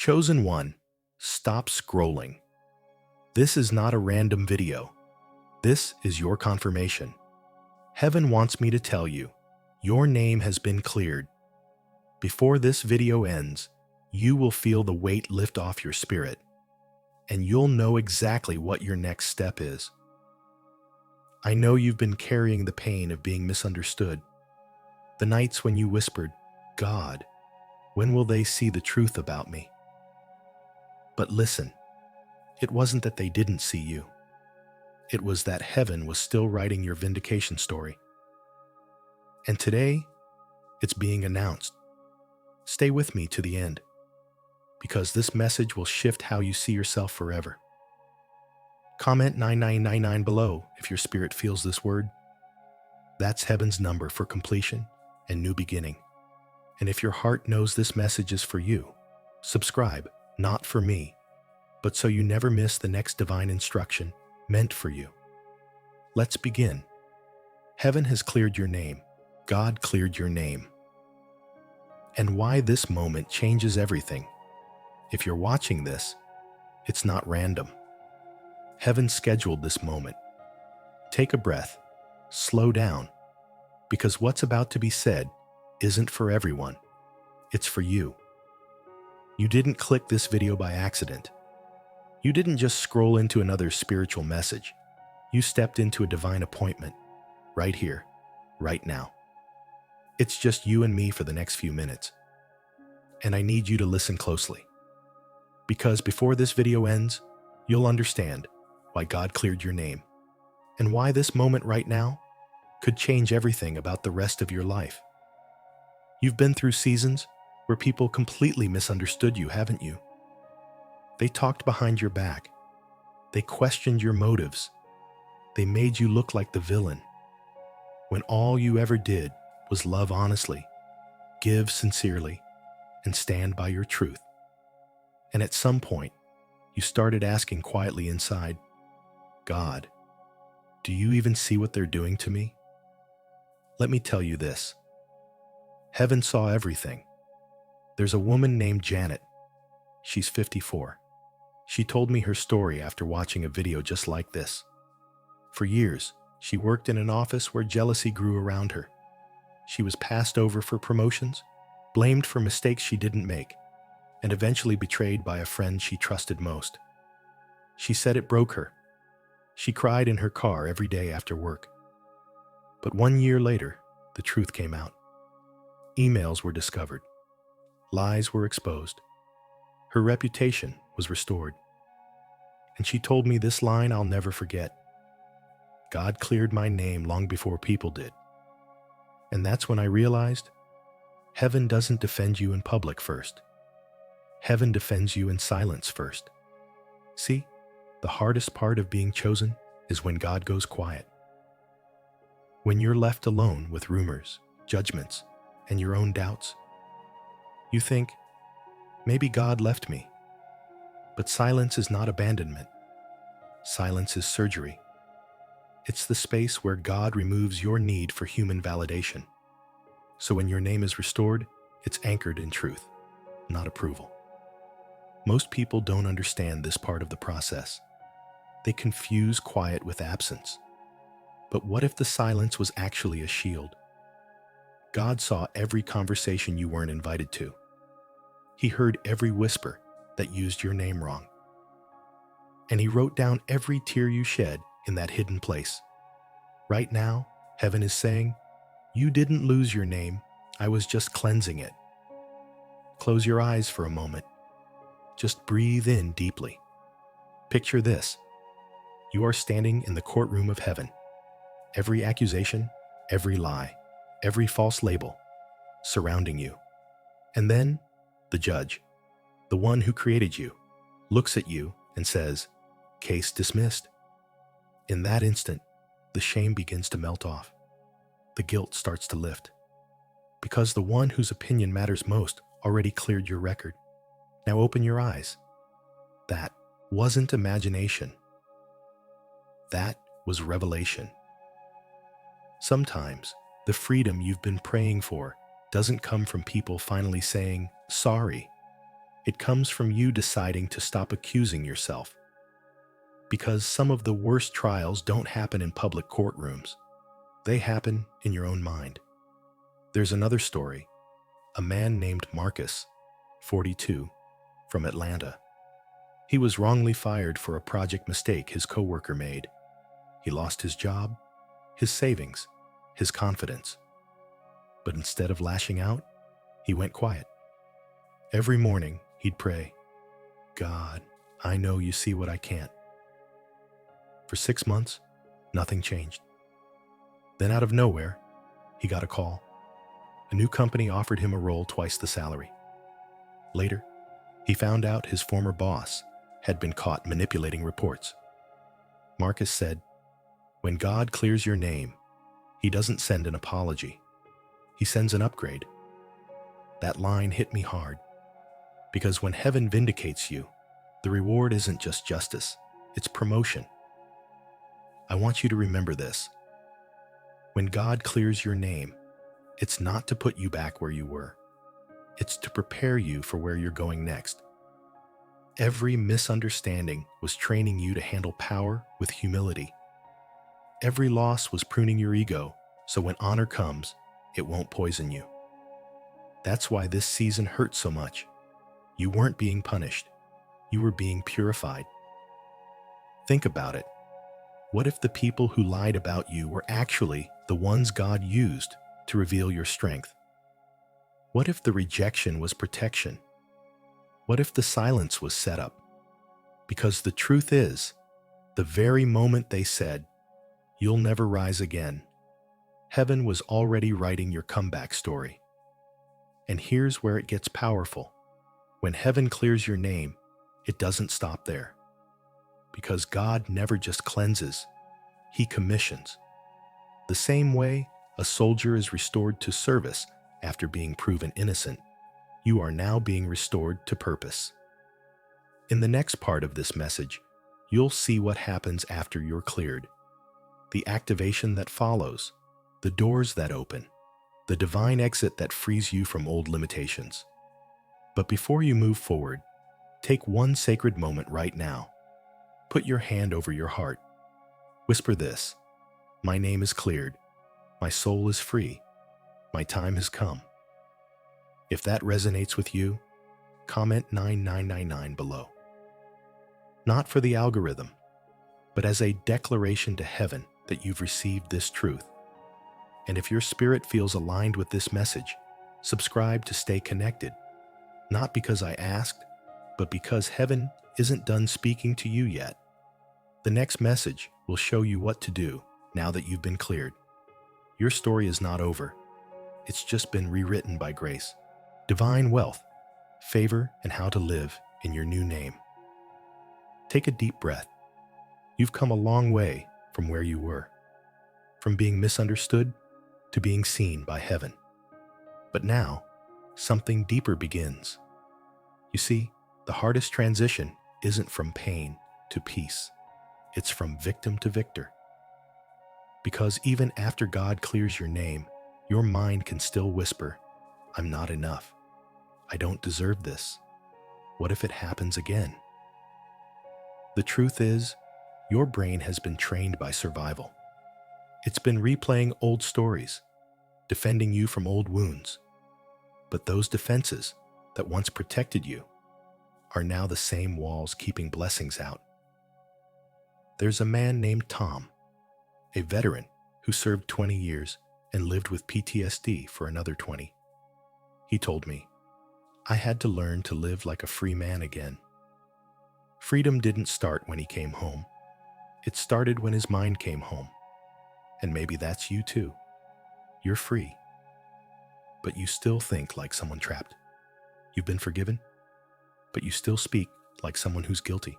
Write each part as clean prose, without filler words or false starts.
Chosen one, stop scrolling. This is not a random video. This is your confirmation. Heaven wants me to tell you, your name has been cleared. Before this video ends, you will feel the weight lift off your spirit, and you'll know exactly what your next step is. I know you've been carrying the pain of being misunderstood. The nights when you whispered, God, when will they see the truth about me? But listen, it wasn't that they didn't see you. It was that heaven was still writing your vindication story. And today, it's being announced. Stay with me to the end, because this message will shift how you see yourself forever. Comment 9999 below if your spirit feels this word. That's heaven's number for completion and new beginning. And if your heart knows this message is for you, subscribe, not for me, but so you never miss the next divine instruction meant for you. Let's begin. Heaven has cleared your name. God cleared your name. And why this moment changes everything. If you're watching this, it's not random. Heaven scheduled this moment. Take a breath, slow down, because what's about to be said isn't for everyone. It's for you. You didn't click this video by accident. You didn't just scroll into another spiritual message. You stepped into a divine appointment, right here, right now. It's just you and me for the next few minutes. And I need you to listen closely. Because before this video ends, you'll understand why God cleared your name, and why this moment right now could change everything about the rest of your life. You've been through seasons where people completely misunderstood you, haven't you? They talked behind your back. They questioned your motives. They made you look like the villain, when all you ever did was love honestly, give sincerely, and stand by your truth. And at some point, you started asking quietly inside, God, do you even see what they're doing to me? Let me tell you this. Heaven saw everything. There's a woman named Janet. She's 54. She told me her story after watching a video just like this. For years, she worked in an office where jealousy grew around her. She was passed over for promotions, blamed for mistakes she didn't make, and eventually betrayed by a friend she trusted most. She said it broke her. She cried in her car every day after work. But 1 year later, the truth came out. Emails were discovered. Lies were exposed. Her reputation was restored. And she told me this line I'll never forget. God cleared my name long before people did. And that's when I realized heaven doesn't defend you in public first. Heaven defends you in silence first. See, the hardest part of being chosen is when God goes quiet. When you're left alone with rumors, judgments, and your own doubts. You think, maybe God left me. But silence is not abandonment. Silence is surgery. It's the space where God removes your need for human validation. So when your name is restored, it's anchored in truth, not approval. Most people don't understand this part of the process. They confuse quiet with absence. But what if the silence was actually a shield? God saw every conversation you weren't invited to. He heard every whisper that used your name wrong. And He wrote down every tear you shed in that hidden place. Right now, heaven is saying, you didn't lose your name, I was just cleansing it. Close your eyes for a moment. Just breathe in deeply. Picture this. You are standing in the courtroom of heaven. Every accusation, every lie, every false label surrounding you. And then the judge, the one who created you, looks at you and says, case dismissed. In that instant, the shame begins to melt off. The guilt starts to lift. Because the one whose opinion matters most already cleared your record. Now open your eyes. That wasn't imagination. That was revelation. Sometimes the freedom you've been praying for doesn't come from people finally saying sorry. It comes from you deciding to stop accusing yourself. Because some of the worst trials don't happen in public courtrooms. They happen in your own mind. There's another story. A man named Marcus, 42, from Atlanta. He was wrongly fired for a project mistake his coworker made. He lost his job, his savings, his confidence. But instead of lashing out, he went quiet. Every morning, he'd pray, "God, I know you see what I can't." For 6 months, nothing changed. Then out of nowhere, he got a call. A new company offered him a role twice the salary. Later, he found out his former boss had been caught manipulating reports. Marcus said, "When God clears your name, he doesn't send an apology. He sends an upgrade." That line hit me hard, because when heaven vindicates you, the reward isn't just justice, it's promotion. I want you to remember this. When God clears your name, it's not to put you back where you were. It's to prepare you for where you're going next. Every misunderstanding was training you to handle power with humility. Every loss was pruning your ego, so when honor comes, it won't poison you. That's why this season hurt so much. You weren't being punished. You were being purified. Think about it. What if the people who lied about you were actually the ones God used to reveal your strength? What if the rejection was protection? What if the silence was set up? Because the truth is, the very moment they said, "You'll never rise again," heaven was already writing your comeback story. And here's where it gets powerful. When heaven clears your name, it doesn't stop there. Because God never just cleanses, He commissions. The same way a soldier is restored to service after being proven innocent, you are now being restored to purpose. In the next part of this message, you'll see what happens after you're cleared, the activation that follows, the doors that open, the divine exit that frees you from old limitations. But before you move forward, take one sacred moment right now. Put your hand over your heart. Whisper this: "My name is cleared. My soul is free. My time has come." If that resonates with you, comment 9999 below. Not for the algorithm, but as a declaration to heaven that you've received this truth. And if your spirit feels aligned with this message, subscribe to stay connected. Not because I asked, but because heaven isn't done speaking to you yet. The next message will show you what to do now that you've been cleared. Your story is not over. It's just been rewritten by grace. Divine wealth, favor, and how to live in your new name. Take a deep breath. You've come a long way from where you were, from being misunderstood to being seen by heaven. But now, something deeper begins. You see, the hardest transition isn't from pain to peace. It's from victim to victor. Because even after God clears your name, your mind can still whisper, "I'm not enough. I don't deserve this. What if it happens again?" The truth is, your brain has been trained by survival. It's been replaying old stories, defending you from old wounds. But those defenses that once protected you are now the same walls keeping blessings out. There's a man named Tom, a veteran who served 20 years and lived with PTSD for another 20. He told me, "I had to learn to live like a free man again." Freedom didn't start when he came home. It started when his mind came home. And maybe that's you too. You're free, but you still think like someone trapped. You've been forgiven, but you still speak like someone who's guilty.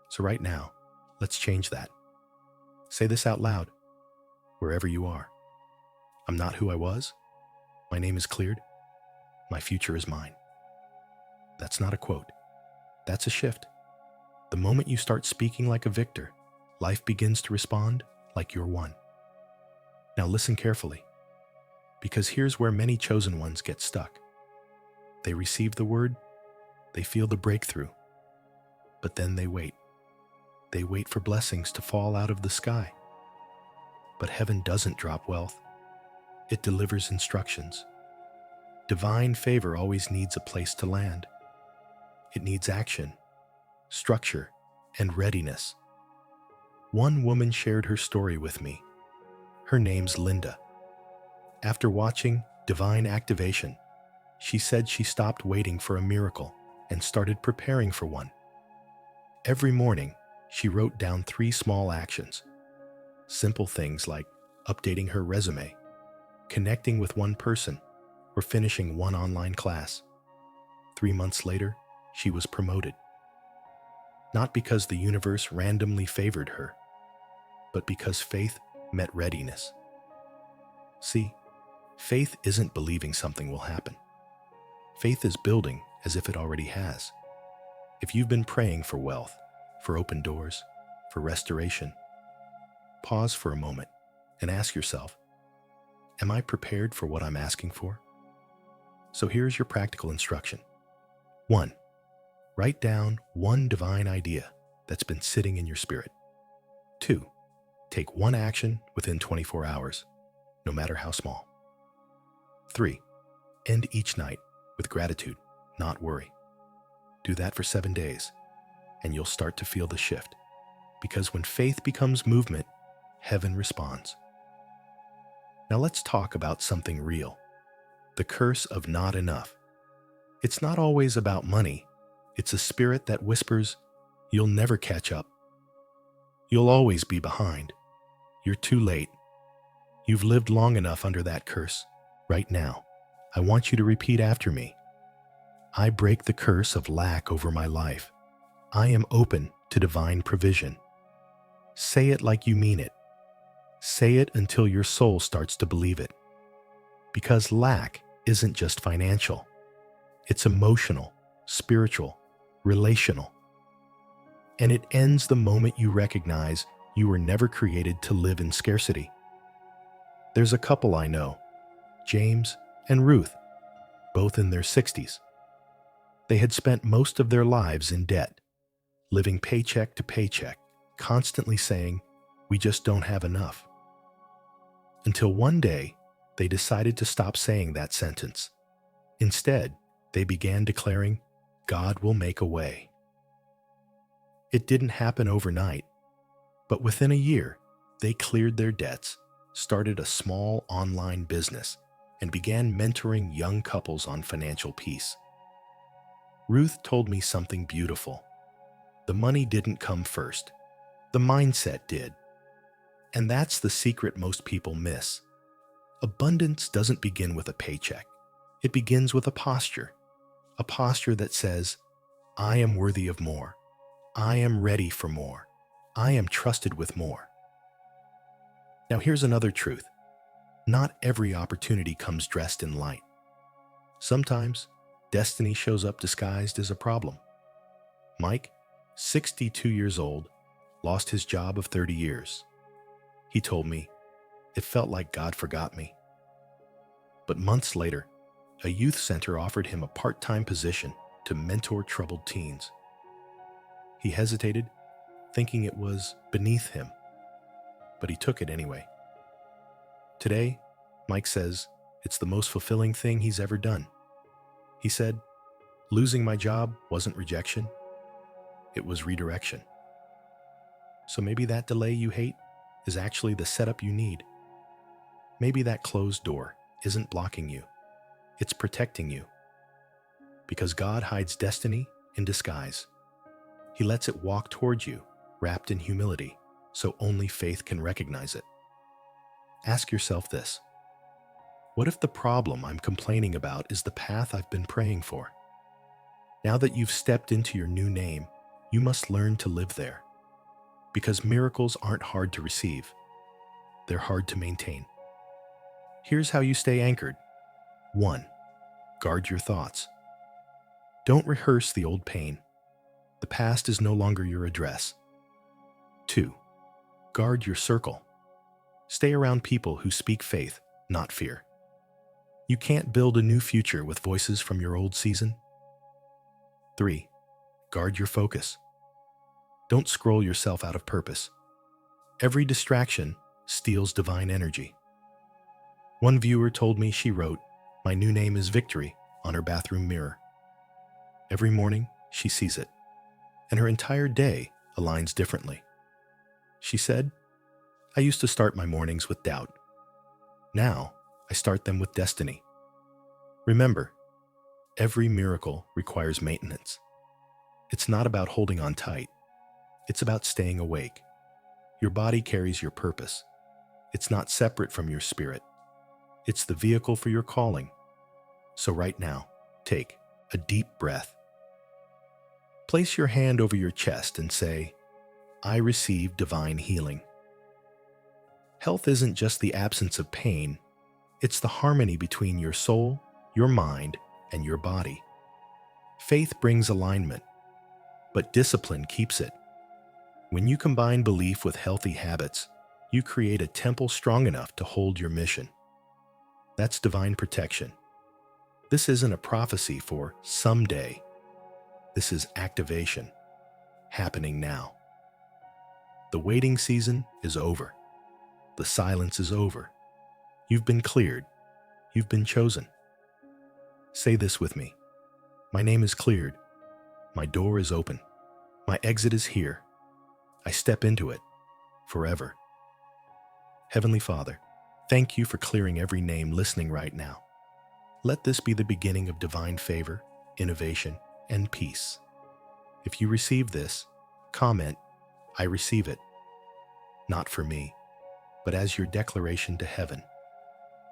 So right now, let's change that. Say this out loud, wherever you are. "I'm not who I was. My name is cleared. My future is mine." That's not a quote. That's a shift. The moment you start speaking like a victor, life begins to respond like you're one. Now listen carefully, because here's where many chosen ones get stuck. They receive the word, They feel the breakthrough. But then they wait. They wait for blessings to fall out of the sky. But heaven doesn't drop wealth. It delivers instructions. Divine favor always needs a place to land. It needs action, structure, and readiness. One woman shared her story with me. Her name's Linda. After watching Divine Activation, she said she stopped waiting for a miracle and started preparing for one. Every morning, she wrote down 3 small actions. Simple things like updating her resume, connecting with one person, or finishing one online class. 3 months later, she was promoted. Not because the universe randomly favored her, but because faith met readiness. See, faith isn't believing something will happen. Faith is building as if it already has. If you've been praying for wealth, for open doors, for restoration, pause for a moment and ask yourself, am I prepared for what I'm asking for? So here's your practical instruction. 1. Write down one divine idea that's been sitting in your spirit. 2. Take one action within 24 hours, no matter how small. 3. End each night with gratitude, not worry. Do that for 7 days, and you'll start to feel the shift. Because when faith becomes movement, heaven responds. Now let's talk about something real. The curse of not enough. It's not always about money. It's a spirit that whispers, you'll never catch up. You'll always be behind. You're too late. You've lived long enough under that curse. Right now, I want you to repeat after me. I break the curse of lack over my life. I am open to divine provision. Say it like you mean it. Say it until your soul starts to believe it. Because lack isn't just financial. It's emotional, spiritual, relational. And it ends the moment you recognize you were never created to live in scarcity. There's a couple I know, James and Ruth, both in their 60s. They had spent most of their lives in debt, living paycheck to paycheck, constantly saying, we just don't have enough. Until one day, they decided to stop saying that sentence. Instead, they began declaring, God will make a way. It didn't happen overnight, but within a year, they cleared their debts, started a small online business, and began mentoring young couples on financial peace. Ruth told me something beautiful. The money didn't come first. The mindset did. And that's the secret most people miss. Abundance doesn't begin with a paycheck. It begins with a posture that says, I am worthy of more. I am ready for more. I am trusted with more. Now here's another truth. Not every opportunity comes dressed in light. Sometimes, destiny shows up disguised as a problem. Mike, 62 years old, lost his job of 30 years. He told me, it felt like God forgot me. But months later, a youth center offered him a part-time position to mentor troubled teens. He hesitated, thinking it was beneath him, but he took it anyway. Today, Mike says it's the most fulfilling thing he's ever done. He said, losing my job wasn't rejection, it was redirection. So maybe that delay you hate is actually the setup you need. Maybe that closed door isn't blocking you, it's protecting you. Because God hides destiny in disguise. He lets it walk towards you, wrapped in humility, so only faith can recognize it. Ask yourself this. What if the problem I'm complaining about is the path I've been praying for? Now that you've stepped into your new name, you must learn to live there. Because miracles aren't hard to receive. They're hard to maintain. Here's how you stay anchored. 1. Guard your thoughts. Don't rehearse the old pain. The past is no longer your address. 2. Guard your circle. Stay around people who speak faith, not fear. You can't build a new future with voices from your old season. 3. Guard your focus. Don't scroll yourself out of purpose. Every distraction steals divine energy. One viewer told me she wrote, "My new name is Victory," on her bathroom mirror. Every morning, she sees it, and her entire day aligns differently. She said, "I used to start my mornings with doubt. Now, I start them with destiny." Remember, every miracle requires maintenance. It's not about holding on tight. It's about staying awake. Your body carries your purpose. It's not separate from your spirit. It's the vehicle for your calling. So right now, take a deep breath. Place your hand over your chest and say, "I receive divine healing." Health isn't just the absence of pain. It's the harmony between your soul, your mind, and your body. Faith brings alignment, but discipline keeps it. When you combine belief with healthy habits, you create a temple strong enough to hold your mission. That's divine protection. This isn't a prophecy for someday. This is activation, happening now. The waiting season is over. The silence is over. You've been cleared. You've been chosen. Say this with me. My name is cleared. My door is open. My exit is here. I step into it forever. Heavenly Father, thank you for clearing every name listening right now. Let this be the beginning of divine favor, innovation, and peace. If you receive this, comment, "I receive it," not for me, but as your declaration to heaven.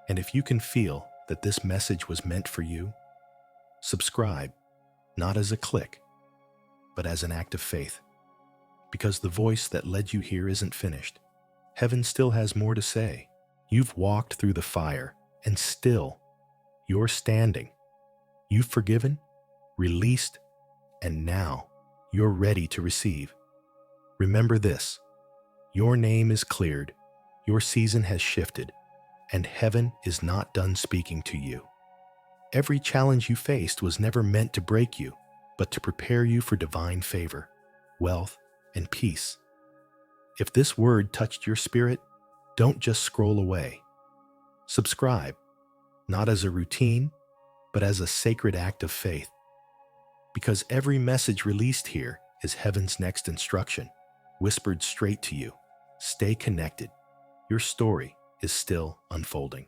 And if you can feel that this message was meant for you, subscribe, not as a click, but as an act of faith. Because the voice that led you here isn't finished. Heaven still has more to say. You've walked through the fire, and still, you're standing. You've forgiven, released, and now you're ready to receive. Remember this: your name is cleared, your season has shifted, and heaven is not done speaking to you. Every challenge you faced was never meant to break you, but to prepare you for divine favor, wealth, and peace. If this word touched your spirit, don't just scroll away. Subscribe, not as a routine, but as a sacred act of faith. Because every message released here is heaven's next instruction, whispered straight to you. Stay connected. Your story is still unfolding.